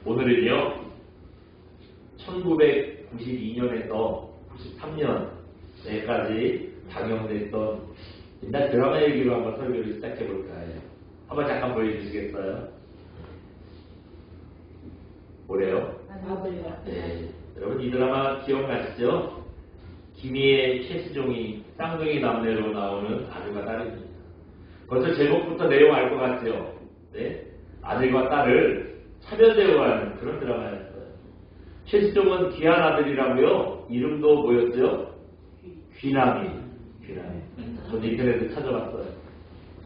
오늘은요 1992년에서 93년에까지 방영됐던 옛날 드라마 얘기로 한번 설교를 시작해볼까 해요. 한번 잠깐 보여주시겠어요? 뭐래요? 네. 여러분 이 드라마 기억나시죠? 김희애, 최수종이 쌍둥이 남매로 나오는 아들과 딸입니다. 벌써 제목부터 내용 알 것 같죠? 네? 아들과 딸을 차별 대우하는 그런 드라마였어요. 최수종은 귀한 아들이라고요. 이름도 뭐였죠? 귀남이. 저도 인터넷에 찾아봤어요.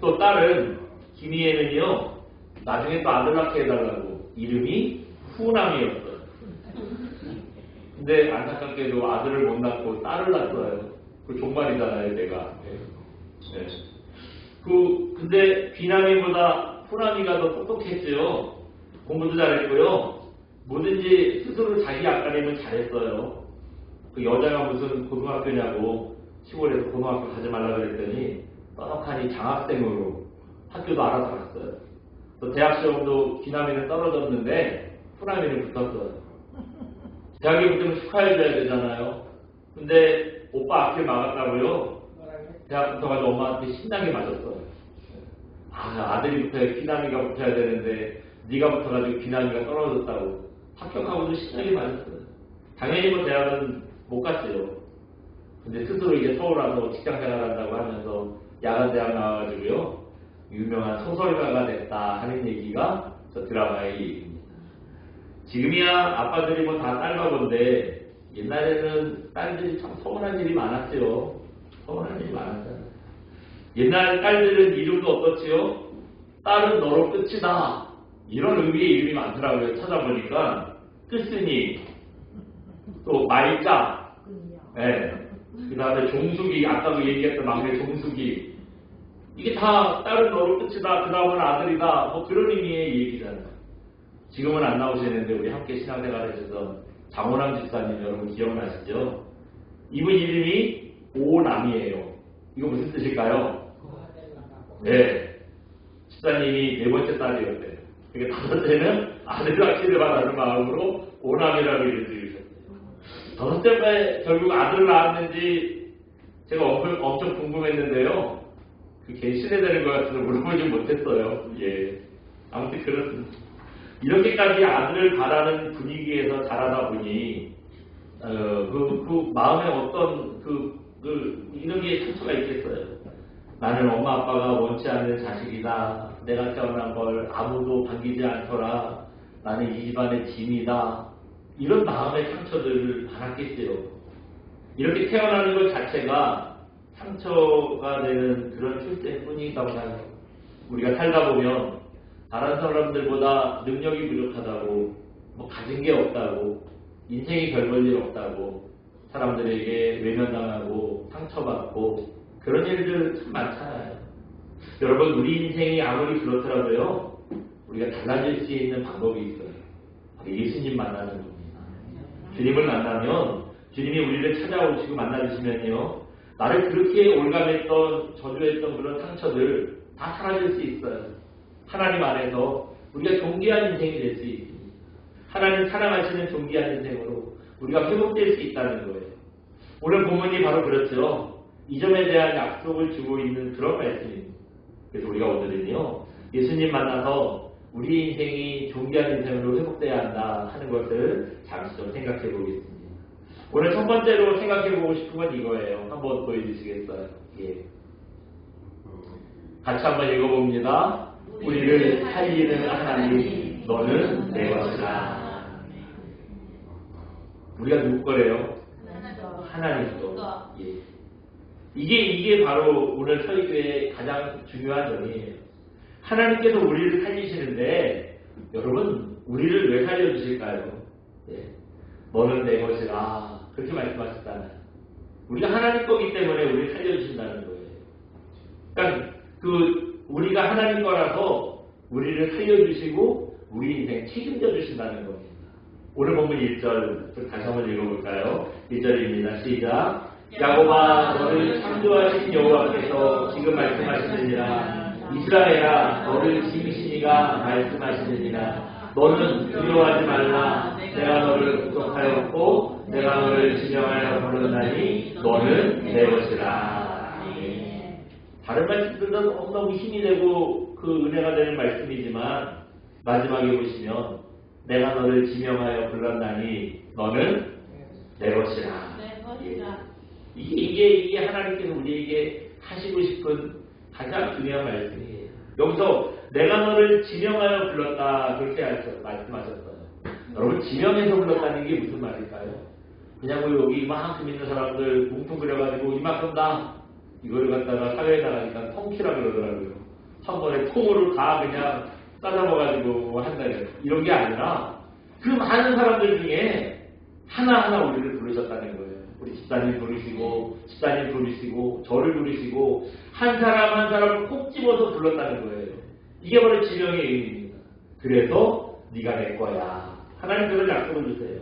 또 딸은 김희애는요. 나중에 또 아들 낳게 해달라고 이름이 후남이었어요. 근데 안타깝게도 아들을 못 낳고 딸을 낳았어요. 그 종말이잖아요, 내가. 네. 근데 귀남이보다 후남이가 더 똑똑했죠. 공부도 잘했고요. 뭐든지 스스로 자기 앞가림을 잘했어요. 그 여자가 무슨 고등학교냐고 시골에서 고등학교 가지 말라 그랬더니 떡하니 장학생으로 학교도 알아서 갔어요. 또 대학 시험도 귀남이는 떨어졌는데 후남이는 붙었어요. 대학에 붙으면 축하해줘야 되잖아요. 근데 오빠 앞길 막았다고요? 대학 붙어가지고 엄마한테 신나게 맞았어요. 아들이 붙어야 귀남이가 붙어야 되는데 네가 붙어가지고 귀남이가 떨어졌다고 합격하고도 신나게 맞았어요. 당연히 뭐 대학은 못 갔어요. 근데 스스로 이제 서울 와서 직장 생활한다고 하면서 야간 대학 나와가지고요 유명한 소설가가 됐다 하는 얘기가 저 드라마의 얘기입니다. 지금이야 아빠들이 뭐 다 딸바본데 옛날에는 딸들이 참 서운한 일이 많았죠. 서운한 일이 많았잖아요. 옛날 딸들은 이름도 어떻지요? 딸은 너로 끝이다. 이런 의미의 이름이 많더라고요. 찾아보니까 끝순이, 또 말자, 네. 그 다음에 종숙이, 아까 그 얘기했던 막내 종숙이, 이게 다 딸은 너로 끝이다. 그 다음은 아들이다. 뭐 그런 의미의 얘기잖아요. 지금은 안 나오시는데 우리 함께 신앙생활 하셨던 장호남 집사님 여러분 기억나시죠? 이분 이름이 오남이에요. 이거 무슨 뜻일까요? 네. 집사님이 네 번째 딸이었대요. 그러니까 다섯째는 아들 낳기를 바라는 마음으로 오남이라고 이름 지으셨대요. 다섯째 결국 아들을 낳았는지 제가 엄청 궁금했는데요. 그게 신뢰되는 것 같아서 물어보지 못했어요. 예. 아무튼 그렇습니다. 이렇게까지 아들을 바라는 분위기에서 자라다 보니 그 마음에 어떤 이런 게 상처가 있겠어요. 나는 엄마 아빠가 원치 않는 자식이다. 내가 태어난 걸 아무도 반기지 않더라. 나는 이 집안의 짐이다. 이런 마음의 상처들을 받았겠지요. 이렇게 태어나는 것 자체가 상처가 되는 그런 출생일 뿐이라고 생각해요. 우리가 살다 보면 다른 사람들보다 능력이 부족하다고, 뭐 가진 게 없다고, 인생이 별 볼 일 없다고, 사람들에게 외면당하고 상처받고 그런 일들 참 많잖아요. 여러분 우리 인생이 아무리 그렇더라도요. 우리가 달라질 수 있는 방법이 있어요. 예수님 만나는 겁니다. 주님을 만나면 주님이 우리를 찾아오시고 만나주시면요. 나를 그렇게 올감했던 저주했던 그런 상처들 다 사라질 수 있어요. 하나님 안에서 우리가 존귀한 인생이 될 수 있습니다. 하나님 사랑하시는 존귀한 인생으로 우리가 회복될 수 있다는 거예요. 오늘 본문이 바로 그렇죠. 이 점에 대한 약속을 주고 있는 그런 말씀입니다. 그래서 우리가 오늘은요. 예수님 만나서 우리 인생이 존귀한 인생으로 회복돼야 한다 하는 것을 잠시 좀 생각해 보겠습니다. 오늘 첫 번째로 생각해 보고 싶은 건 이거예요. 한번 보여주시겠어요? 예. 같이 한번 읽어봅니다. 우리를 살리는 하나님, 너는 내 것이라. 우리가 누구 거래요? 하나님 거. 예. 이게 바로 오늘 설교의 가장 중요한 점이에요. 하나님께서 우리를 살리시는데 여러분 우리를 왜 살려주실까요? 예. 너는 내 것이라 그렇게 말씀하셨잖아요. 우리가 하나님 거기 때문에 우리를 살려주신다는 거예요. 그러니까 우리가 하나님 거라서 우리를 살려주시고 우리 인생 책임져 주신다는 겁니다. 오늘 본문 1절 다시 한번 읽어볼까요? 1절입니다. 시작. 야곱아 너를 창조하신 여호와께서 지금 말씀하시느니라. 이스라엘아 너를 지으신 이가 말씀하시느니라. 너는 두려워하지 말라. 내가 너를 구속하였고 내가 너를 지명하여 부르나니 너는 내 것이라. 다른 말씀들은 너무너무 힘이 되고 그 은혜가 되는 말씀이지만 마지막에 보시면 내가 너를 지명하여 불렀나니 너는 내 것이라. 이게 하나님께서 우리에게 하시고 싶은 가장 중요한 말씀이에요. 여기서 내가 너를 지명하여 불렀다 그렇게 말씀하셨어요. 여러분 지명해서 불렀다는 게 무슨 말일까요? 그냥 뭐 여기 이만큼 있는 사람들 뭉뚱그려가지고 이만큼 다 이거를 갖다가 사회에 나가니까 통키라 그러더라고요. 한 번에 통으로 다 그냥 싸잡아가지고 한다는 이런 게 아니라 그 많은 사람들 중에 하나하나 우리를 부르셨다는 거예요. 우리 집사님 부르시고 집사님 부르시고 저를 부르시고 한 사람 한 사람을 콕 집어서 불렀다는 거예요. 이게 바로 지명의 의미입니다. 그래서 네가 내 거야. 하나님께서 약속을 주세요.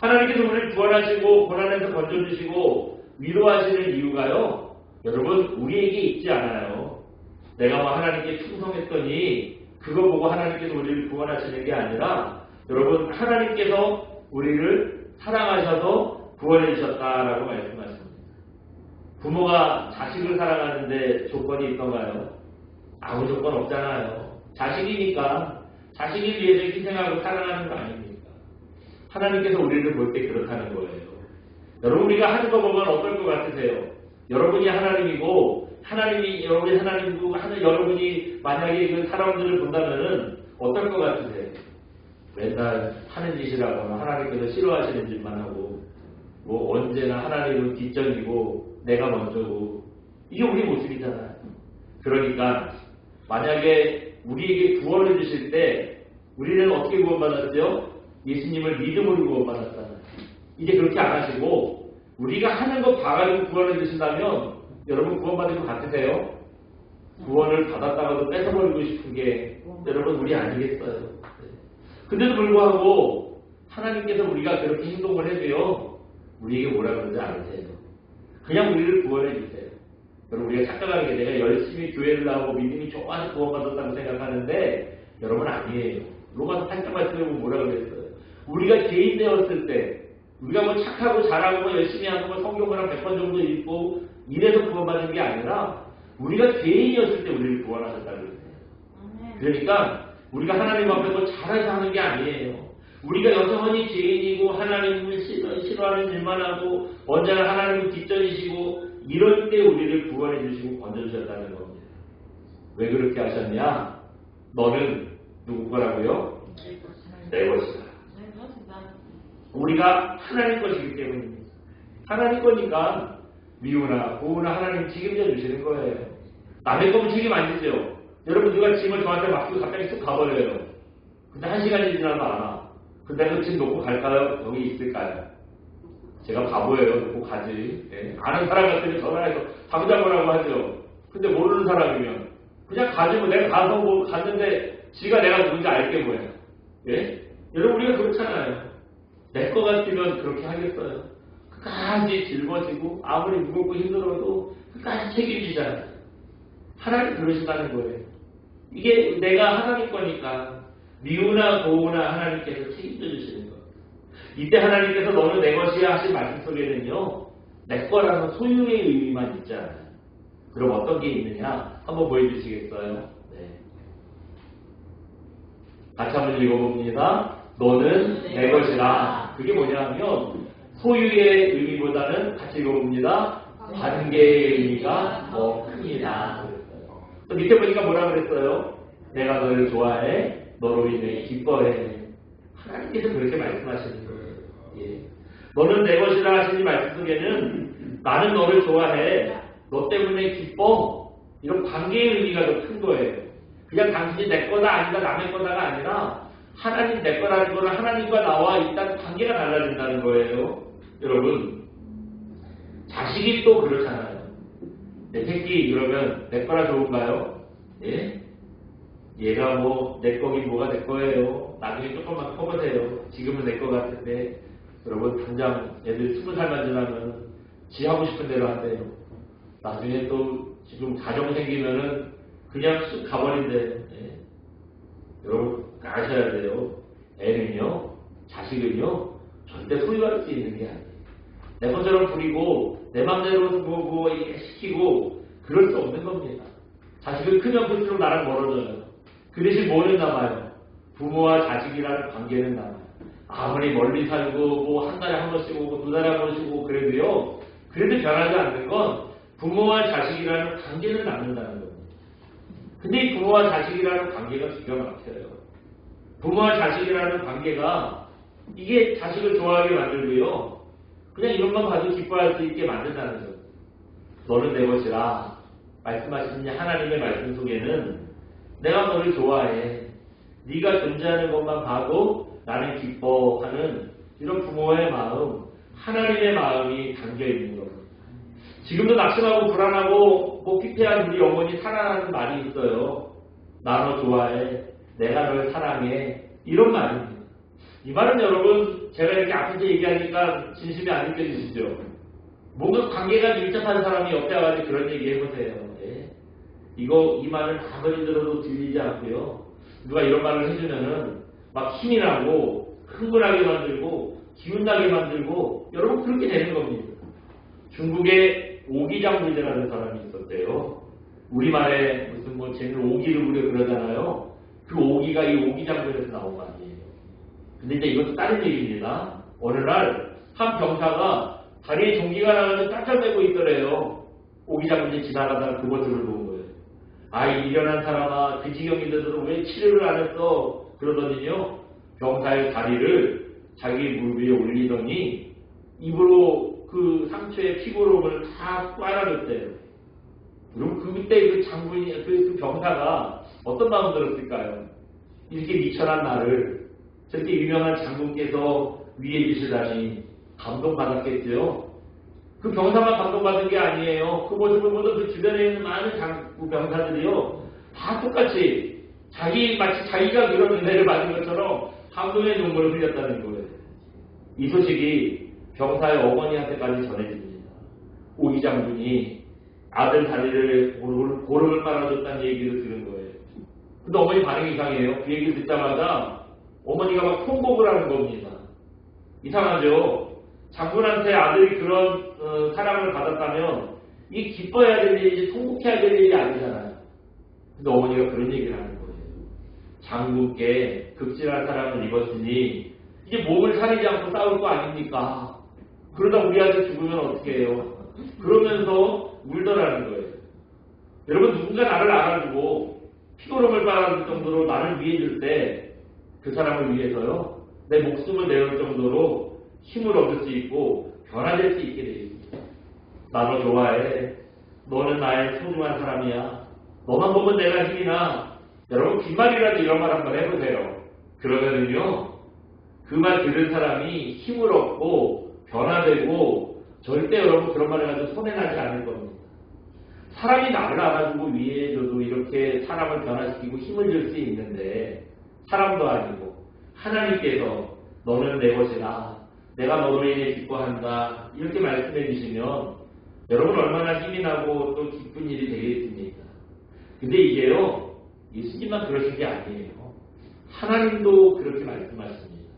하나님께서 우리를 구원하시고 고난에서 건져주시고 위로하시는 이유가요. 여러분 우리에게 있지 않아요. 내가 뭐 하나님께 충성했더니 그거 보고 하나님께서 우리를 구원하시는 게 아니라 여러분 하나님께서 우리를 사랑하셔서 구원해 주셨다라고 말씀하십니다. 부모가 자식을 사랑하는데 조건이 있던가요? 아무 조건 없잖아요. 자식이니까 자식을 위해서 희생하고 사랑하는 거 아닙니까? 하나님께서 우리를 볼 때 그렇다는 거예요. 여러분 우리가 하는 거 보면 어떨 것 같으세요? 여러분이 하나님이고 하나님이 여러분이 하나님이고 여러분이 만약에 그 사람들을 본다면은 어떨 것 같으세요? 맨날 하는 짓이라거나 하나님께서 싫어하시는 짓만 하고 뭐 언제나 하나님은 뒷전이고 내가 먼저고 이게 우리 모습이잖아요. 그러니까 만약에 우리에게 구원을 주실 때 우리는 어떻게 구원받았죠? 예수님을 믿음으로 구원받았잖아요. 이제 그렇게 안 하시고 우리가 하는 거 봐가지고 구원을 주신다면 여러분 구원받을 것 같으세요? 구원을 받았다가도 뺏어버리고 싶은 게 여러분 우리 아니겠어요? 근데도 불구하고 하나님께서 우리가 그렇게 행동을 해도요 우리에게 뭐라 그러지 않으세요. 그냥 우리를 구원해 주세요. 여러분 우리가 착각하는 게 내가 열심히 교회를 나오고 믿음이 좋아서 구원받았다고 생각하는데 여러분 아니에요. 로마서 8장 말씀에 보면 뭐라 그랬어요. 우리가 죄인 되었을 때 우리가 뭐 착하고 잘하고 뭐 열심히 하고 뭐 성경을 한 100번 정도 읽고 이래서 구원받는 게 아니라 우리가 죄인이었을 때 우리를 구원하셨다고 그랬어요. 그러니까 우리가 하나님 앞에서 잘해서 하는 게 아니에요. 우리가 여전히 죄인이고 하나님을 싫어하는 일만 하고 언제나 하나님을 뒷전이시고 이럴 때 우리를 구원해 주시고 건져주셨다는 겁니다. 왜 그렇게 하셨냐? 너는 누구 거라고요? 내 것이다. 우리가 하나님 것이기 때문입니다. 하나님 거니까 미우나 고우나 하나님 책임져 주시는 거예요. 남의 거면 책임 안 지죠. 여러분 누가 짐을 저한테 맡기고 갑자기 쑥 가버려요. 근데 1시간이 지나도 안 와. 근데 그 짐 놓고 갈까요? 여기 있을까요? 제가 바보예요. 놓고 가지. 예. 아는 사람 같으면 전화해서 당장 오라고 하죠. 근데 모르는 사람이면 그냥 가지 뭐 내가 가서 뭐 갔는데 지가 내가 누군지 알게 뭐예요. 예? 여러분 우리가 그렇잖아요. 내 거 같으면 그렇게 하겠어요. 끝까지 짊어지고 아무리 무겁고 힘들어도 끝까지 책임지잖아요. 하나님 그러신다는 거예요. 이게 내가 하나님 거니까 미우나 고우나 하나님께서 책임져 주시는 거예요. 이때 하나님께서 너는 내 것이야 하신 말씀 속에는요. 내 거라는 소유의 의미만 있지 않아요. 그럼 어떤 게 있느냐? 한번 보여주시겠어요? 네. 같이 한번 읽어봅니다. 너는 내 것이라. 그게 뭐냐면 소유의 의미보다는 같이 읽어봅니다. 관계의 의미가 더 큽니다. 또 밑에 보니까 뭐라 그랬어요? 내가 너를 좋아해. 너로 인해 기뻐해. 하나님께서 그렇게 말씀하시는 거예요. 예. 너는 내 것이라 하시는 말씀 속에는 나는 너를 좋아해. 너 때문에 기뻐. 이런 관계의 의미가 더 큰 거예요. 그냥 당신이 내 거다 아니다 남의 거다가 아니라 하나님 내 거라는 거는 하나님과 나와 일단 관계가 달라진다는 거예요. 여러분 자식이 또 그렇잖아요. 내 새끼 그러면 내 거라 좋은가요? 예? 얘가 뭐 내 거긴 뭐가 내 거예요. 나중에 조금만 커보세요. 지금은 내 거 같은데 여러분 당장 애들 20살만 지나면 지 하고 싶은 대로 한대요. 나중에 또 지금 가정 생기면은 그냥 쑥 가버린대. 예? 여러분 아셔야 돼요. 애는요, 자식은요, 절대 소유할 수 있는 게 아니에요. 내 것처럼 부리고 내 맘대로 뭐 시키고 그럴 수 없는 겁니다. 자식은 크면 클수록 나랑 멀어져요. 그 대신 뭐는 남아요? 부모와 자식이라는 관계는 남아요. 아무리 멀리 살고 뭐 한 달에 한 번씩 오고 두 달에 한 번씩 오고 그래도요, 그래도 변하지 않는 건 부모와 자식이라는 관계는 남는다는 겁니다. 근데 이 부모와 자식이라는 관계가 기가 막혀요. 부모와 자식이라는 관계가 이게 자식을 좋아하게 만들고요, 그냥 이것만 봐도 기뻐할 수 있게 만든다는 거예요. 너는 내 것이라 말씀하신 하나님의 말씀 속에는 내가 너를 좋아해, 네가 존재하는 것만 봐도 나는 기뻐하는 이런 부모의 마음, 하나님의 마음이 담겨있는 겁니다. 지금도 낙심하고 불안하고 뭐 피폐한 우리 어머니 사랑하는 말이 있어요. 나 너 좋아해, 내가 널 사랑해, 이런 말입니다. 이 말은 여러분 제가 이렇게 아픈데 얘기하니까 진심이 안 느껴지시죠? 뭔가 관계가 밀접한 사람이 옆에 와가지고 그런 얘기 해보세요. 네. 이 말은 아무리 들어도 들리지 않고요, 누가 이런 말을 해주면은 막 힘이 나고 흥분하게 만들고 기운나게 만들고 여러분 그렇게 되는 겁니다. 중국에 오기장군이라는 사람이 있었대요. 우리말에 무슨 뭐 쟤는 오기를 부려 그러잖아요. 그 오기가 이 오기장군에서 나온 거 아니에요. 근데 이제 이것도 다른 얘기입니다. 어느 날 한 병사가 다리에 종기가 나가서 깜짝대고 있더래요. 오기장군이 지나가다가 그 모습을 본 거예요. 이 미련한 사람아, 그 지경이 돼서도 왜 치료를 안 했어? 그러더니요, 병사의 다리를 자기 무릎 위에 올리더니 입으로 그 상처의 피부름을 다 빨아줬대요. 그럼 그때 그 장군이, 그 병사가 어떤 마음 들었을까요? 이렇게 미천한 나를 저렇게 유명한 장군께서 위해 주시다니 감동받았겠죠. 그 병사만 감동받은 게 아니에요. 그 모습을 보던 그 주변에 있는 많은 병사들이요, 다 똑같이 마치 자기가 그런 은혜를 받은 것처럼 감동의 눈물을 흘렸다는 거예요. 이 소식이 병사의 어머니한테까지 전해집니다. 오기 장군이 아들 다리를 보름을 빨아줬다는 얘기를 들은 거예요. 근데 어머니 반응이 이상해요. 그 얘기를 듣자마자 어머니가 막 통곡을 하는 겁니다. 이상하죠? 장군한테 아들이 그런 사랑을 받았다면 이게 기뻐해야 될 일이지 통곡해야 될 일이 아니잖아요. 근데 어머니가 그런 얘기를 하는 거예요. 장군께 극진한 사랑을 입었으니 이제 몸을 사리지 않고 싸울 거 아닙니까? 그러다 우리 아들 죽으면 어떻게 해요? 그러면서 울더라는 거예요. 여러분, 누군가 나를 알아주고 피고름을 빨아줄 정도로 나를 위해줄 때 그 사람을 위해서요, 내 목숨을 내올 정도로 힘을 얻을 수 있고 변화될 수 있게 되어 있습니다. 나 너 좋아해. 너는 나의 소중한 사람이야. 너만 보면 내가 힘이 나. 여러분, 빈말이라도 이런 말 한번 해보세요. 그러면은요, 그 말 들은 사람이 힘을 얻고 변화되고 절대 여러분 그런 말을 가지고 손해나지 않을 겁니다. 사람이 나를 알아주고 위해줘도 이렇게 사람을 변화시키고 힘을 줄 수 있는데, 사람도 아니고 하나님께서 너는 내 것이라, 내가 너로 인해 기뻐한다, 이렇게 말씀해 주시면 여러분 얼마나 힘이 나고 또 기쁜 일이 되겠습니까? 근데 이게요, 예수님만 그러신 게 아니에요. 하나님도 그렇게 말씀하십니다.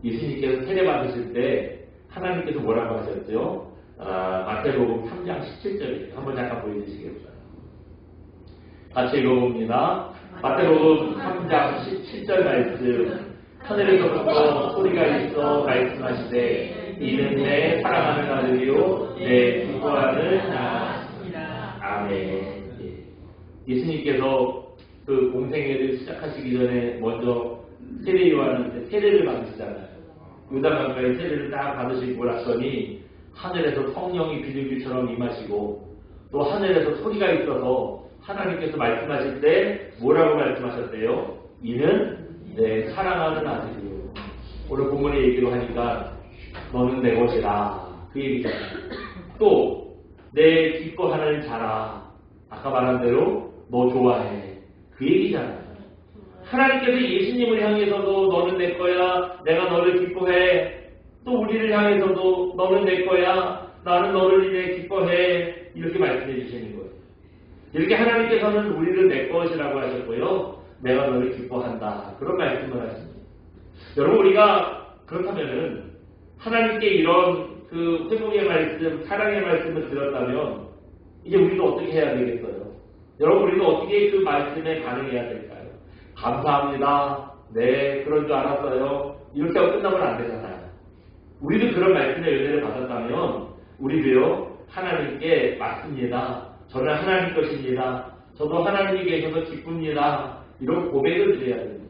예수님께서 세례 받으실 때 하나님께서 뭐라고 하셨죠? 마태복음 3장 17절이에요. 한번 잠깐 보여주시겠어요? 같이 읽어봅니다. 마태복음 3장 17절 말씀. 하늘에서부터 소리가 있어 말씀하시되 이는 내 사랑하는 아들이요 내 기뻐하는 아들이라. 아멘. 예수님께서 그 공생애를 시작하시기 전에 먼저 세례 요한한테 세례를 받으시잖아요. 요단강가에 세례를 딱 받으시고 나서니 하늘에서 성령이 비둘기처럼 임하시고 또 하늘에서 소리가 있어서 하나님께서 말씀하실 때 뭐라고 말씀하셨대요? 이는 내 사랑하는 아들이요. 오늘 본문의 얘기로 하니까 너는 내 것이라, 그 얘기잖아요. 또 내 기뻐하는 자라, 아까 말한 대로 너 좋아해, 그 얘기잖아요. 하나님께서 예수님을 향해서도 너는 내 거야, 내가 너를 기뻐해. 또 우리를 향해서도 너는 내 거야, 나는 너를 인해 기뻐해, 이렇게 말씀해 주시는 거예요. 이렇게 하나님께서는 우리를 내 것이라고 하셨고요, 내가 너를 기뻐한다. 그런 말씀을 하십니다. 여러분, 우리가 그렇다면은 하나님께 이런 그 회복의 말씀, 사랑의 말씀을 들었다면 이제 우리도 어떻게 해야 되겠어요? 여러분, 우리도 어떻게 그 말씀에 반응해야 될까요? 감사합니다. 네, 그런 줄 알았어요. 이렇게 하고 끝나면 안 되잖아요. 우리도 그런 말씀의 은혜를 받았다면 우리도요, 하나님께 맞습니다. 저는 하나님 것입니다. 저도 하나님이 계셔서 기쁩니다. 이런 고백을 드려야 됩니다.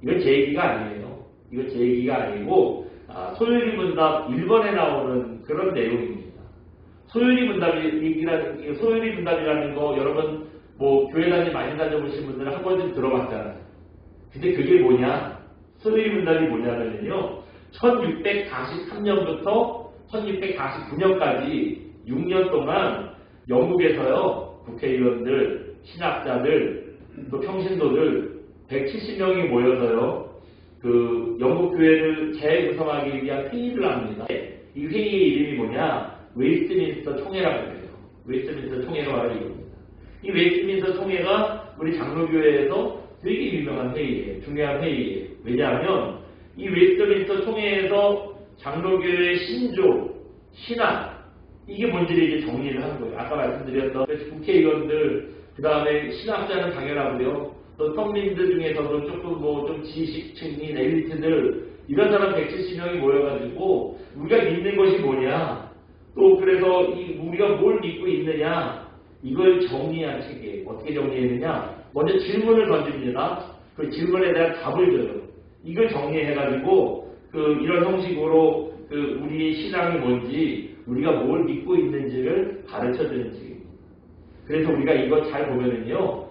이건 제 얘기가 아니에요. 이건 제 얘기가 아니고 소요리 문답 1번에 나오는 그런 내용입니다. 소요리 문답이라는 거 여러분 뭐 교회 많이 다녀보신 분들은 한 번쯤 들어봤잖아요. 근데 그게 뭐냐? 소요리 문답이 뭐냐면요, 1643년부터 1649년까지 6년 동안 영국에서요, 국회의원들, 신학자들, 또 평신도들 170명이 모여서요, 그 영국 교회를 재구성하기 위한 회의를 합니다. 이 회의의 이름이 뭐냐? 웨스트민스터 총회라고 해요. 웨스트민스터 총회가 바로 이겁니다. 이 웨스트민스터 총회가 우리 장로교회에서 되게 유명한 회의예요. 중요한 회의예요. 왜냐하면 이 웨스트민스터 총회에서 장로교회의 신조, 신학, 이게 뭔지를 이제 정리를 한 거예요. 아까 말씀드렸던 국회의원들, 그 다음에 신학자는 당연하고요. 또 성민들 중에서도 조금 좀 지식층인 엘리트들, 이런 사람 170명이 모여가지고 우리가 믿는 것이 뭐냐, 또 그래서 우리가 뭘 믿고 있느냐, 이걸 정리한 책이에요. 어떻게 정리했느냐? 먼저 질문을 던집니다. 그 질문에 대한 답을 줘요. 이걸 정리해가지고 이런 형식으로 우리의 신앙이 뭔지, 우리가 뭘 믿고 있는지를 가르쳐주는 책입니다. 그래서 우리가 이거 잘 보면은요,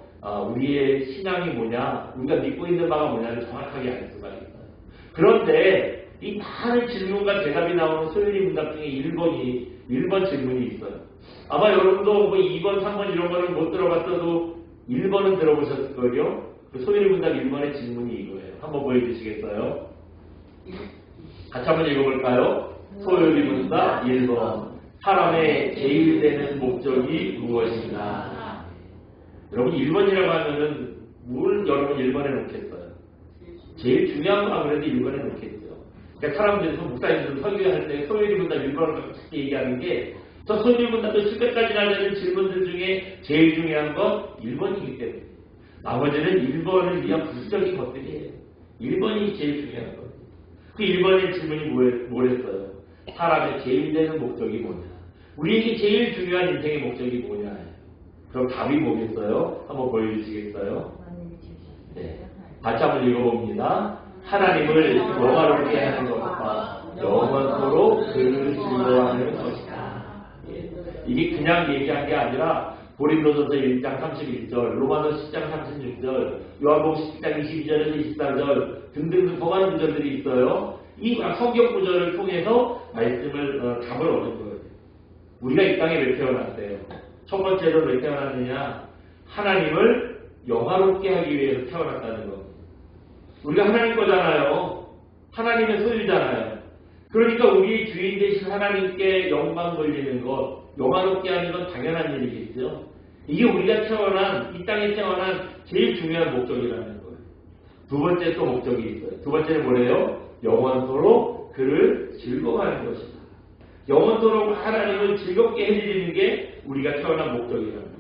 우리의 신앙이 뭐냐, 우리가 믿고 있는 바가 뭐냐를 정확하게 알 수가 있어요. 그런데 이 많은 질문과 대답이 나오는 소요리 문답 중에 1번 질문이 있어요. 아마 여러분도 2번, 3번 이런 거는 못 들어봤어도 1번은 들어보셨을 거예요. 그 소요리 문답 1번의 질문이 이거예요. 한번 보여주시겠어요? 같이 한번 읽어볼까요? 소요리 문답 1번. 사람의 제일 되는 목적이 무엇인가? 여러분 1번이라고 하면은 뭘 여러분 1번에 놓겠어요? 제일 중요한 건 아무래도 1번에 놓겠죠. 그러니까 사람들이 목사님들 설교할 때 소요리 문답 1번을 특히 얘기하는 게, 저 소요리 문답도 10회까지나 되는 질문들 중에 제일 중요한 건 1번이기 때문에 나머지는 1번을 위한 부수적인 것들이에요. 1번이 제일 중요한 거예요. 그 1번의 질문이 뭐랬어요? 사람의 제일 되는 목적이 뭐냐? 우리에게 제일 중요한 인생의 목적이 뭐냐? 그럼 답이 뭐겠어요? 한번 보여주시겠어요? 네. 같이 한번 읽어봅니다. 하나님을 영화롭게 하는 것과 영원토록 그를 즐거워하는 것이다. 예. 이게 그냥 얘기한 게 아니라 고린도전서 1장 31절, 로마서 10장 36절, 요한복음 10장 22절에서 24절 등등 더 많은 구절들이 있어요. 이 성경 구절을 통해서 말씀을 답을 얻은 거예요. 우리가 이 땅에 왜 태어났어요? 첫 번째로 왜 태어났느냐? 하나님을 영화롭게 하기 위해서 태어났다는 거. 우리가 하나님 거잖아요. 하나님의 소유잖아요. 그러니까 우리 주인 되신 하나님께 영광 돌리는 것, 영화롭게 하는 건 당연한 일이겠죠. 이게 우리가 이 땅에 태어난 제일 중요한 목적이라는 거예요. 두 번째 또 목적이 있어요. 두 번째는 뭐래요? 영원토록 그를 즐거워하는 것이다. 영원토록 하나님을 즐겁게 해드리는 게 우리가 태어난 목적이라는 거예요.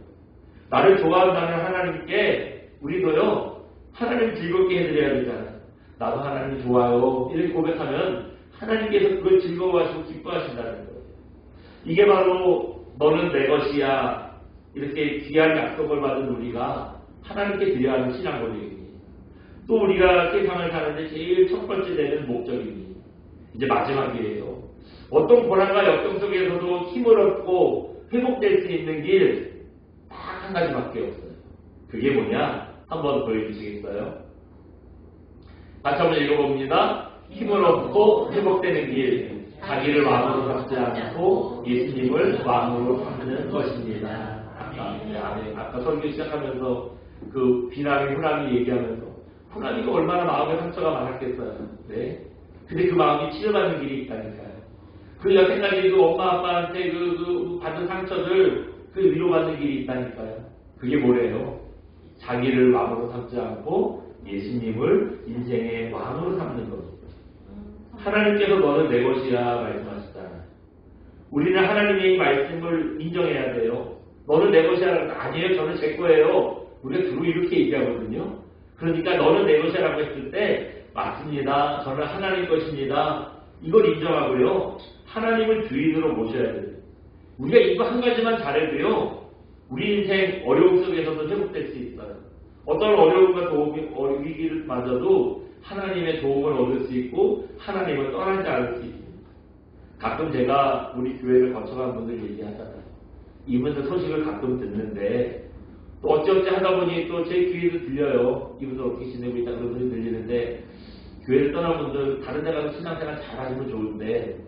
나를 좋아한다는 하나님께 우리도요, 하나님 즐겁게 해드려야 되잖아요. 나도 하나님 좋아요. 이렇게 고백하면 하나님께서 그걸 즐거워하시고 기뻐하신다는 거예요. 이게 바로 너는 내 것이야, 이렇게 귀한 약속을 받은 우리가 하나님께 드려야 하는 신앙 고백입니다. 또 우리가 세상을 사는데 제일 첫 번째 되는 목적입니다. 이제 마지막이에요. 어떤 고난과 역경 속에서도 힘을 얻고 회복될 수 있는 길 딱 한 가지밖에 없어요. 그게 뭐냐? 한번 보여주시겠어요? 같이 한번 읽어봅니다. 힘을 얻고 회복되는 길, 자기를 왕으로 삼지 않고 예수님을 왕으로 삼는 것입니다. 아까 설교 시작하면서 그 비남이 후남이 얘기하면서 후남이가 얼마나 마음에 상처가 많았겠어요. 네. 근데 그 마음이 치료받는 길이 있다니까요. 그 여태까지 그 엄마 아빠한테 받은 상처들, 그 위로받는 길이 있다니까요. 그게 뭐래요? 자기를 왕으로 삼지 않고 예수님을 인생의 왕으로 삼는 겁니다. 하나님께서 너는 내 것이야 말씀하셨잖아요. 우리는 하나님의 이 말씀을 인정해야 돼요. 너는 내 것이야. 아니에요. 저는 제 거예요. 우리가 주로 이렇게 얘기하거든요. 그러니까 너는 내 것이라고 했을 때 맞습니다. 저는 하나님 것입니다. 이걸 인정하고요. 하나님을 주인으로 모셔야 돼요. 우리가 이거 한 가지만 잘해도요. 우리 인생 어려움 속에서도 회복될 수 있어요. 어떤 어려움과 위기를 맞아도 하나님의 도움을 얻을 수 있고 하나님을 떠나지 않을 수 있습니다. 가끔 제가 우리 교회를 거쳐간 분들 얘기하잖아요. 이분들 소식을 가끔 듣는데 또 어찌어찌 하다 보니 또 제 귀에도 들려요. 이분들 어떻게 지내고 있다 그런 소리 들리는데 교회를 떠난 분들 다른 데 가서 신앙생활 잘하시면 좋은데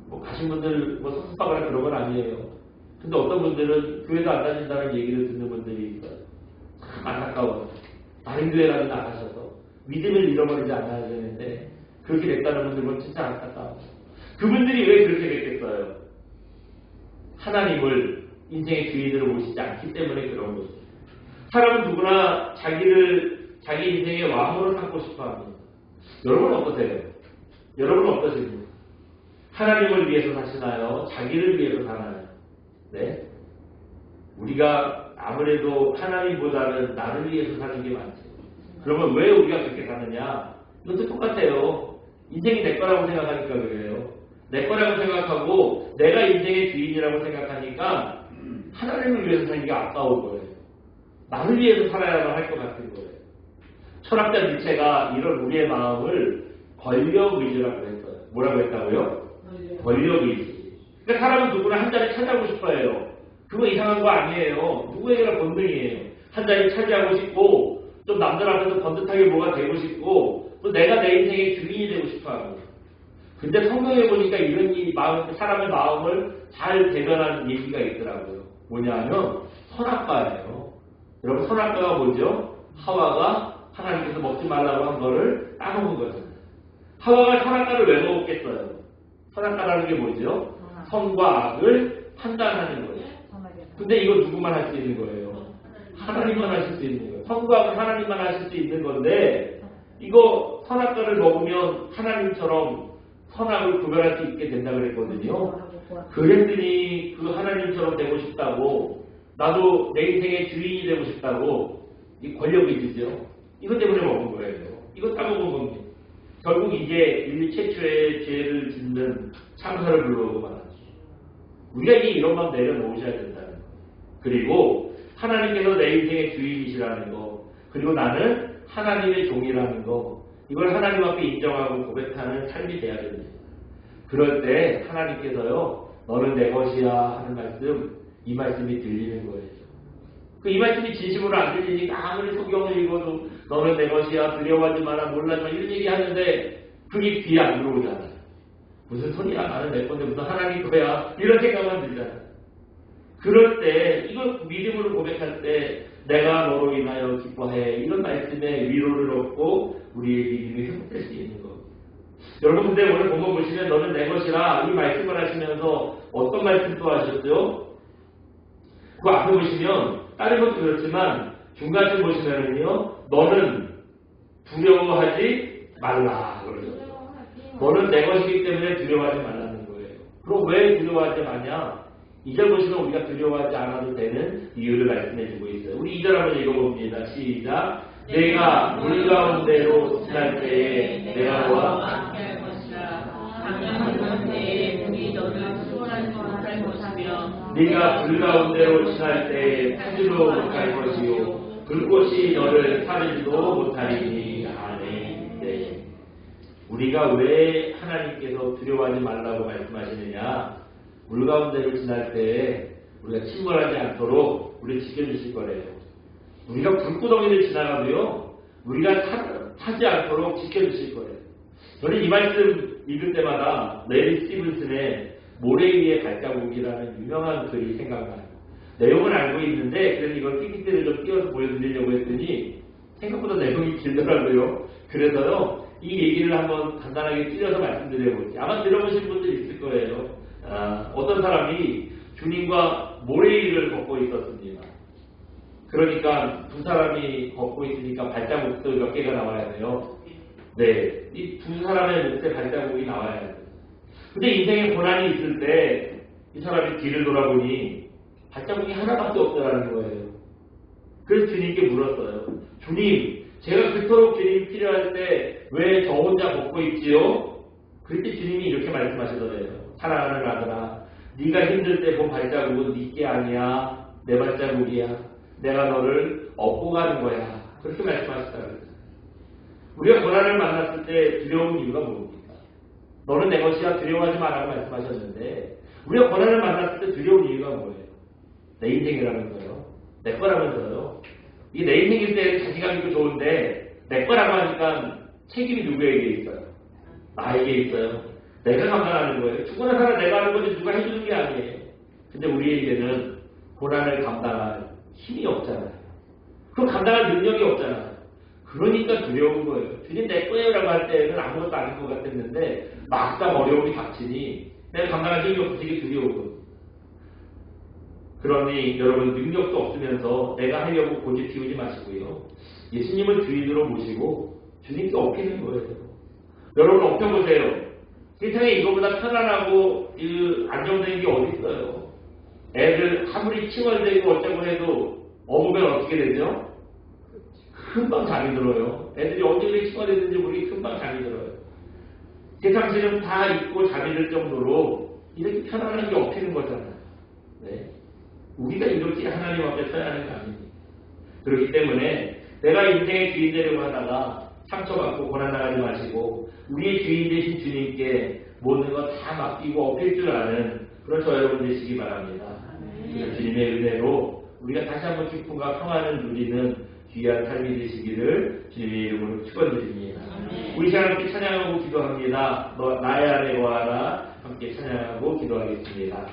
뭐 가신 분들 뭐 섭섭하거나 그런 건 아니에요. 근데 어떤 분들은 교회도 안 다닌다는 얘기를 듣는 분들이 있어요. 참 안타까워요. 다른 교회라도 나가셔서 믿음을 잃어버리지 않아야 되는데 그렇게 됐다는 분들은 진짜 안타까워요. 그분들이 왜 그렇게 됐겠어요? 하나님을 인생의 주인으로 모시지 않기 때문에 그런 거죠. 사람은 누구나 자기 인생의 왕으로 삼고 싶어 합니다. 여러분은 어떠세요? 여러분은 어떠십니까? 하나님을 위해서 사시나요? 자기를 위해서 사나요? 네? 우리가 아무래도 하나님보다는 나를 위해서 사는 게 많죠. 그러면 왜 우리가 그렇게 사느냐? 이것도 똑같아요. 인생이 내 거라고 생각하니까 그래요. 내 거라고 생각하고 내가 인생의 주인이라고 생각하니까 하나님을 위해서 사는 게 아까운 거예요. 나를 위해서 살아야만 할 것 같은 거예요. 철학자 니체가 이런 우리의 마음을 권력의지라고 했어요. 뭐라고 했다고요? 권력의지. 그러니까 사람은 누구나 한 자리 차지하고 싶어 해요. 그거 이상한 거 아니에요. 누구에게나 본능이에요. 한 자리 차지하고 싶고 좀 남들 앞에서 번듯하게 뭐가 되고 싶고 또 내가 내 인생의 주인이 되고 싶어 하고. 근데 성경에 보니까 이런 사람의 마음을 잘 대변하는 얘기가 있더라고요. 뭐냐 하면 선악과예요. 여러분 선악과가 뭐죠? 하와가 하나님께서 먹지 말라고 한 거를 따먹은 거잖아요. 하와가 선악과를 왜 먹었겠어요? 선악과라는 게 뭐죠? 선과 악을 판단하는 거예요. 근데 이거 누구만 할 수 있는 거예요? 하나님만 하실 수 있는 거예요. 선과 악은 하나님만 하실 수 있는 건데 이거 선악과를 먹으면 하나님처럼 선악을 구별할 수 있게 된다 그랬거든요. 그랬더니 그 하나님처럼 되고 싶다고 나도 내 인생의 주인이 되고 싶다고 이 권력의지죠. 이것 때문에 먹은 거예요. 이거 따먹은 겁니다. 결국 이제 인류 최초의 죄를 짓는 창설을 불러오고 말하죠. 우리가 이런 마음 내려놓으셔야 된다는 거. 그리고 하나님께서 내 인생의 주인이시라는 거. 그리고 나는 하나님의 종이라는 거. 이걸 하나님 앞에 인정하고 고백하는 삶이 돼야 됩니다. 그럴 때 하나님께서요. 너는 내 것이야 하는 말씀, 이 말씀이 들리는 거예요. 이 말씀이 진심으로 안 들리니까 아무리 성경을 읽어도 너는 내 것이야, 두려워하지 마라, 놀라지 마 이런 얘기 하는데 그게 귀에 안 들어오잖아요. 무슨 소리야, 나는 내 건데 무슨 하나님 거야 이런 생각만 들잖아요. 그럴 때 이걸 믿음으로 고백할 때 내가 너로 인하여 기뻐해 이런 말씀에 위로를 얻고 우리의 믿음이 회복될 수 있는 겁니다. 여러분 근데 오늘 본문 보시면 너는 내 것이라 이 말씀을 하시면서 어떤 말씀 또 하셨죠? 그 앞에 보시면 다른 것도 그렇지만 중간쯤 보시면은요 너는 두려워하지 말라 그러죠. 너는 내 것이기 때문에 두려워하지 말라는 거예요. 그럼 왜 두려워하지 마냐? 2절 보시면 우리가 두려워하지 않아도 되는 이유를 말씀해주고 있어요. 우리 2절 한번 읽어봅니다. 시작. 내가 물 가운데로 지날 때에 내가 너와 함께 할 것이라. 강력한 때에 물이 너를 수월하지 못할 것이며 네가 불 가운데로 지날 때에 타지도 못할 것이요 불꽃이 너를 타지도 못하리니. 아멘. 네. 우리가 왜 하나님께서 두려워하지 말라고 말씀하시느냐? 물 가운데를 지날 때 우리가 침몰하지 않도록 우리를 지켜주실 거래요. 우리가 불구덩이를 지나가도요, 우리가 타지 않도록 지켜주실 거래요. 저는 이 말씀 읽을 때마다 레리 스티븐슨의 모래 위의 발자국이라는 유명한 글이 생각나요. 내용은 알고 있는데 그래서 이걸 PPT를 좀 띄워서 보여드리려고 했더니 생각보다 내용이 길더라고요. 그래서요, 이 얘기를 한번 간단하게 띄워서 말씀드려볼게요. 아마 들어보신 분들 있을 거예요. 어떤 사람이 주님과 모래 위를 걷고 있었습니다. 그러니까 두 사람이 걷고 있으니까 발자국도 몇 개가 나와야 돼요. 네, 이 두 사람의 몫에 발자국이 나와야 돼요. 근데 인생에 고난이 있을 때 이 사람이 뒤를 돌아보니 발자국이 하나밖에 없다라는 거예요. 그래서 주님께 물었어요. 주님, 제가 그토록 주님이 필요할 때 왜 저 혼자 걷고 있지요? 그때 주님이 이렇게 말씀하시더래요. 사랑하는 아들아, 네가 힘들 때 본 발자국은 네게 아니야. 내 발자국이야. 내가 너를 업고 가는 거야. 그렇게 말씀하셨다고 했어요. 우리가 고난을 만났을 때 두려운 이유가 뭡니까? 너는 내 것이야 두려워하지 마라고 말씀하셨는데 우리가 고난을 만났을 때 두려운 이유가 뭐예요? 내 인생이라면서요. 내 거라면서요. 이게 내 인생일 때 자신감 있고 좋은데 내 거라고 하니까 책임이 누구에게 있어요? 나에게 있어요. 내가 감당하는 거예요. 죽거나 살아 내가 하는 거지 누가 해주는 게 아니에요. 근데 우리에게는 고난을 감당할 힘이 없잖아요. 그럼 감당할 능력이 없잖아요. 그러니까 두려운 거예요. 주님 내 거예요라고 할 때는 아무것도 아닌 것 같았는데 막상 어려움이 닥치니 내가 감당할 힘이 없어 되게 두려워요. 그러니 여러분 능력도 없으면서 내가 하려고 고집 피우지 마시고요. 예수님을 주인으로 모시고 주님께 엎히는 거예요. 여러분 엎혀보세요. 세상에 이거보다 편안하고 안정된 게 어디 있어요. 애들 아무리 칭얼대고 어쩌고 해도 업으면 어떻게 되죠? 금방 잠이 들어요. 애들이 언제 그렇게 칭얼대는지 모르게 금방 잠이 들어요. 세상 지금 다 잊고 잠이 들 정도로 이렇게 편안한 게 엎히는 거잖아요. 네. 우리가 이렇게 하나님 앞에 서야 하는 게 아닙니다. 그렇기 때문에 내가 인생의 주인 되려고 하다가 상처받고 고난당하지 마시고 우리의 주인 되신 주님께 모든 것 다 맡기고 엎일 줄 아는 그런 저 여러분 되시기 바랍니다. 주님의 은혜로 우리가 다시 한번 기쁨과 평안을 누리는 귀한 삶이 되시기를 주님의 이름으로 축원드립니다. 우리 시간 함께 찬양하고 기도합니다. 너 나의 안에 거하라 함께 찬양하고 기도하겠습니다.